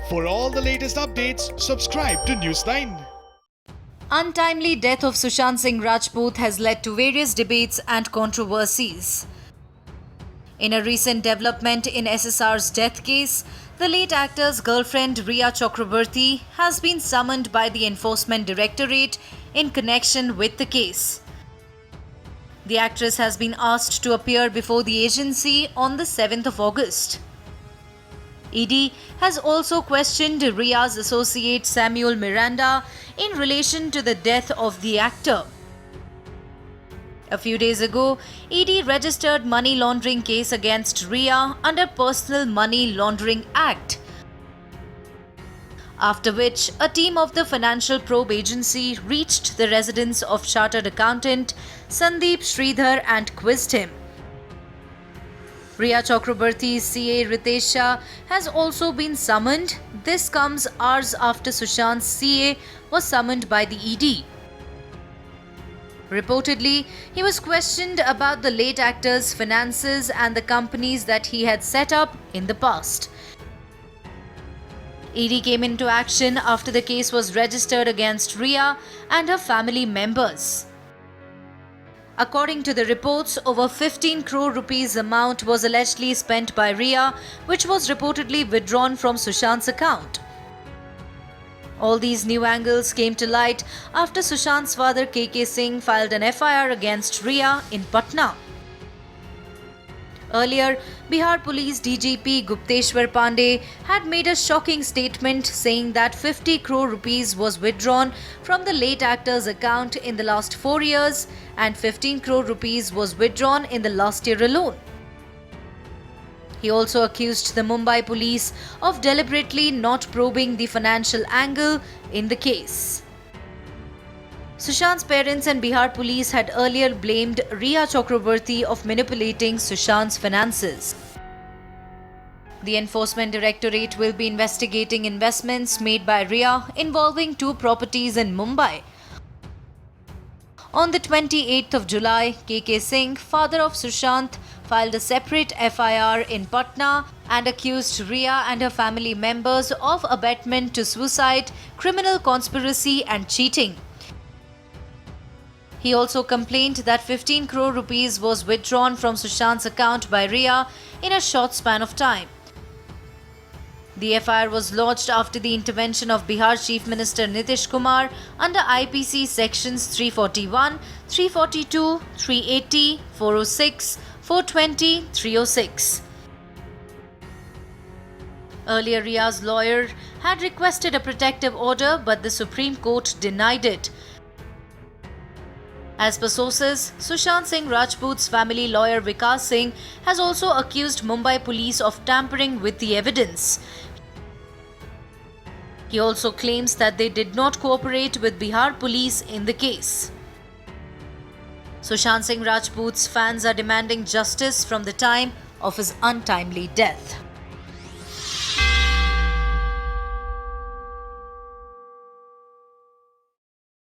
For all the latest updates, subscribe to News9. Untimely death of Sushant Singh Rajput has led to various debates and controversies. In a recent development in SSR's death case, the late actor's girlfriend Rhea Chakraborty has been summoned by the Enforcement Directorate in connection with the case. The actress has been asked to appear before the agency on the 7th of August. ED has also questioned Rhea's associate Samuel Miranda in relation to the death of the actor. A few days ago, ED registered money laundering case against Rhea under Personal Money Laundering Act, after which a team of the Financial Probe Agency reached the residence of chartered accountant Sandeep Sridhar and quizzed him. Rhea Chakraborty's CA Ritesh Shah has also been summoned. This comes hours after Sushant's CA was summoned by the ED. Reportedly, he was questioned about the late actor's finances and the companies that he had set up in the past. ED came into action after the case was registered against Rhea and her family members. According to the reports, over 15 crore rupees amount was allegedly spent by Rhea, which was reportedly withdrawn from Sushant's account. All these new angles came to light after Sushant's father KK Singh filed an FIR against Rhea in Patna. Earlier, Bihar Police DGP Gupteshwar Pandey had made a shocking statement saying that 50 crore rupees was withdrawn from the late actor's account in the last 4 years and 15 crore rupees was withdrawn in the last year alone. He also accused the Mumbai police of deliberately not probing the financial angle in the case. Sushant's parents and Bihar police had earlier blamed Rhea Chakraborty of manipulating Sushant's finances. The Enforcement Directorate will be investigating investments made by Rhea involving 2 properties in Mumbai. On the 28th of July, KK Singh, father of Sushant, filed a separate FIR in Patna and accused Rhea and her family members of abetment to suicide, criminal conspiracy and cheating. He also complained that 15 crore rupees was withdrawn from Sushant's account by Rhea in a short span of time. The FIR was lodged after the intervention of Bihar Chief Minister Nitish Kumar under IPC sections 341, 342, 380, 406, 420, 306. Earlier, Rhea's lawyer had requested a protective order, but the Supreme Court denied it. As per sources, Sushant Singh Rajput's family lawyer Vikas Singh has also accused Mumbai police of tampering with the evidence. He also claims that they did not cooperate with Bihar police in the case. Sushant Singh Rajput's fans are demanding justice from the time of his untimely death.